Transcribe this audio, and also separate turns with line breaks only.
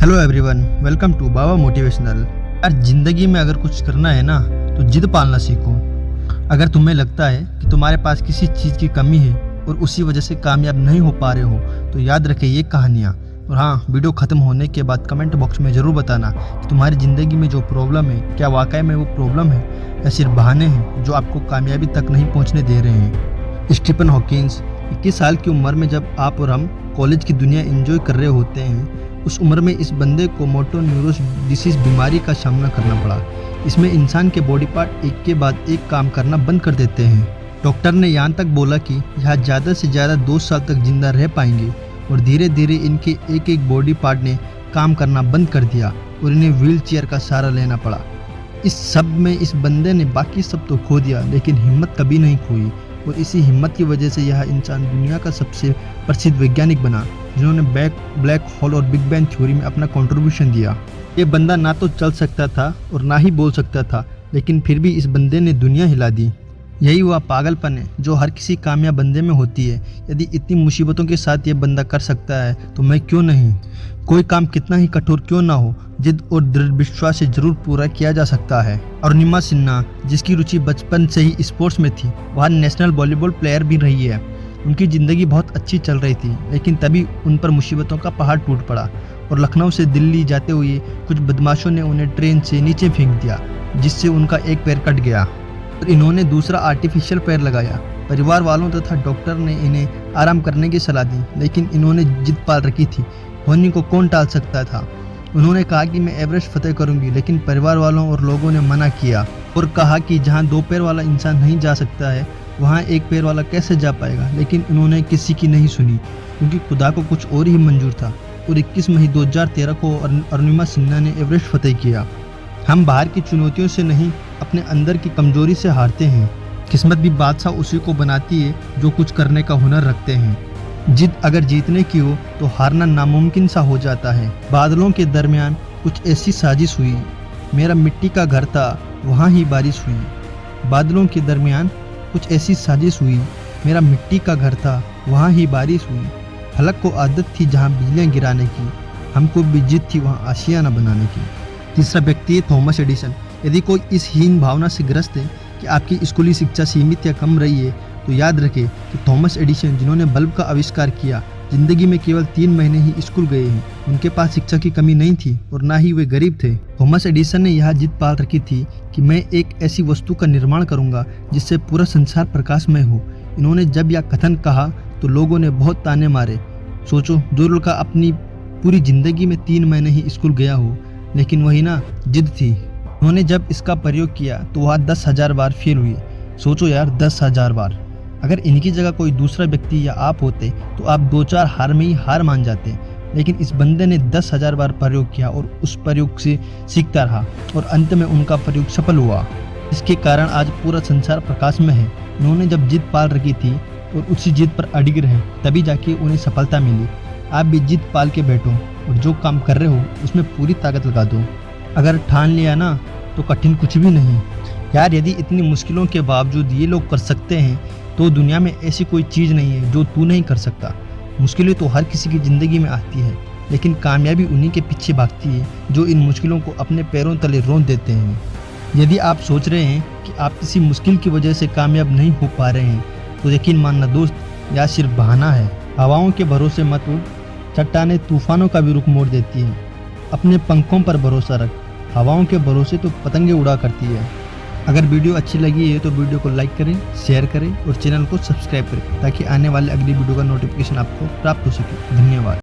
Hello everyone, welcome to Baba motivational. यार जिंदगी में अगर कुछ करना है ना तो जिद पालना सीखो। अगर तुम्हें लगता है कि तुम्हारे पास किसी चीज़ की कमी है और उसी वजह से कामयाब नहीं हो पा रहे हो तो याद रखें ये कहानियाँ। और हाँ, वीडियो ख़त्म होने के बाद कमेंट बॉक्स में ज़रूर बताना कि तुम्हारी ज़िंदगी में जो प्रॉब्लम है क्या वाकई में वो प्रॉब्लम है या सिर्फ बहाने हैं जो आपको कामयाबी तक नहीं पहुँचने दे रहे हैं। स्टीफन हॉकिंस 21 साल की उम्र में जब आप और हम कॉलेज की दुनिया एंजॉय कर रहे होते हैं, उस उम्र में इस बंदे को मोटो न्यूरोस डिसीज बीमारी का सामना करना पड़ा। इसमें इंसान के बॉडी पार्ट एक के बाद एक काम करना बंद कर देते हैं। डॉक्टर ने यहाँ तक बोला कि यह ज़्यादा से ज़्यादा 2 साल तक जिंदा रह पाएंगे और धीरे धीरे इनके एक एक बॉडी पार्ट ने काम करना बंद कर दिया और इन्हें व्हील चेयर का सहारा लेना पड़ा। इस सब में इस बंदे ने बाकी सब तो खो दिया लेकिन हिम्मत कभी नहीं खोई और इसी हिम्मत की वजह से यह इंसान दुनिया का सबसे प्रसिद्ध वैज्ञानिक बना जिन्होंने ब्लैक होल और बिग बैंग थ्योरी में अपना कंट्रीब्यूशन दिया। ये बंदा ना तो चल सकता था और ना ही बोल सकता था, लेकिन फिर भी इस बंदे ने दुनिया हिला दी। यही वह पागलपन है जो हर किसी कामयाब बंदे में होती है। यदि इतनी मुसीबतों के साथ ये बंदा कर सकता है तो मैं क्यों नहीं। कोई काम कितना ही कठोर क्यों ना हो, जिद और दृढ़ विश्वास से जरूर पूरा किया जा सकता है। अरुणिमा सिन्हा, जिसकी रुचि बचपन से ही स्पोर्ट्स में थी, वह नेशनल वॉलीबॉल प्लेयर भी रही है। उनकी ज़िंदगी बहुत अच्छी चल रही थी, लेकिन तभी उन पर मुसीबतों का पहाड़ टूट पड़ा और लखनऊ से दिल्ली जाते हुए कुछ बदमाशों ने उन्हें ट्रेन से नीचे फेंक दिया, जिससे उनका एक पैर कट गया और इन्होंने दूसरा आर्टिफिशियल पैर लगाया। परिवार वालों तथा डॉक्टर ने इन्हें आराम करने की सलाह दी, लेकिन इन्होंने जिद पाल रखी थी। होने को कौन टाल सकता था। उन्होंने कहा कि मैं एवरेस्ट फतेह करूंगी, लेकिन परिवार वालों और लोगों ने मना किया और कहा कि जहां 2 पैर वाला इंसान नहीं जा सकता है वहां 1 पैर वाला कैसे जा पाएगा। लेकिन उन्होंने किसी की नहीं सुनी क्योंकि खुदा को कुछ और ही मंजूर था और 21 मई 2013 को अरुणिमा सिन्हा ने एवरेस्ट फतेह किया। हम बाहर की चुनौतियों से नहीं, अपने अंदर की कमजोरी से हारते हैं। किस्मत भी बादशाह उसी को बनाती है जो कुछ करने का हुनर रखते हैं। जिद अगर जीतने की हो तो हारना नामुमकिन सा हो जाता है। बादलों के दरमियान कुछ ऐसी साजिश हुई, मेरा मिट्टी का घर था वहाँ ही बारिश हुई। बादलों के दरमियान कुछ ऐसी साजिश हुई, मेरा मिट्टी का घर था वहाँ ही बारिश हुई। फलक को आदत थी जहाँ बिजलियाँ गिराने की, हमको भी जिद थी वहाँ आशियाना बनाने की। तीसरा व्यक्ति है थॉमस एडिसन। यदि कोई इस हीन भावना से ग्रस्त है कि आपकी स्कूली शिक्षा सीमित या कम रही है तो याद रखें कि थॉमस एडिसन, जिन्होंने बल्ब का आविष्कार किया, जिंदगी में केवल 3 महीने ही स्कूल गए हैं। उनके पास शिक्षा की कमी नहीं थी और ना ही वे गरीब थे। थॉमस एडिसन ने यह जिद पाल रखी थी कि मैं एक ऐसी वस्तु का निर्माण करूंगा जिससे पूरा संसार प्रकाशमय हो। इन्होंने जब यह कथन कहा तो लोगों ने बहुत ताने मारे। सोचो, जो लड़का अपनी पूरी जिंदगी में 3 महीने ही स्कूल गया हो, लेकिन वही ना जिद थी। उन्होंने जब इसका प्रयोग किया तो वह 10,000 बार फेल हुए। सोचो यार, 10,000 बार। अगर इनकी जगह कोई दूसरा व्यक्ति या आप होते तो आप 2-4 हार में ही हार मान जाते, लेकिन इस बंदे ने 10,000 बार प्रयोग किया और उस प्रयोग से सीखता रहा और अंत में उनका प्रयोग सफल हुआ। इसके कारण आज पूरा संसार प्रकाश में है। उन्होंने जब जिद पाल रखी थी और उसी जिद पर अडिग रहे, तभी जाके उन्हें सफलता मिली। आप भी जिद पाल के बैठो और जो काम कर रहे हो उसमें पूरी ताकत लगा दो। अगर ठान लिया ना तो कठिन कुछ भी नहीं। यार यदि इतनी मुश्किलों के बावजूद ये लोग कर सकते हैं तो दुनिया में ऐसी कोई चीज़ नहीं है जो तू नहीं कर सकता। मुश्किलें तो हर किसी की ज़िंदगी में आती है, लेकिन कामयाबी उन्हीं के पीछे भागती है जो इन मुश्किलों को अपने पैरों तले रोंद देते हैं। यदि आप सोच रहे हैं कि आप किसी मुश्किल की वजह से कामयाब नहीं हो पा रहे हैं तो यकीन मानना दोस्त, यह सिर्फ बहाना है। हवाओं के भरोसे मत उड़, चट्टानें तूफानों का भी रुख मोड़ देती हैं। अपने पंखों पर भरोसा रख, हवाओं के भरोसे तो पतंगे उड़ा करती है। अगर वीडियो अच्छी लगी है तो वीडियो को लाइक करें, शेयर करें और चैनल को सब्सक्राइब करें ताकि आने वाले अगली वीडियो का नोटिफिकेशन आपको प्राप्त हो सके। धन्यवाद।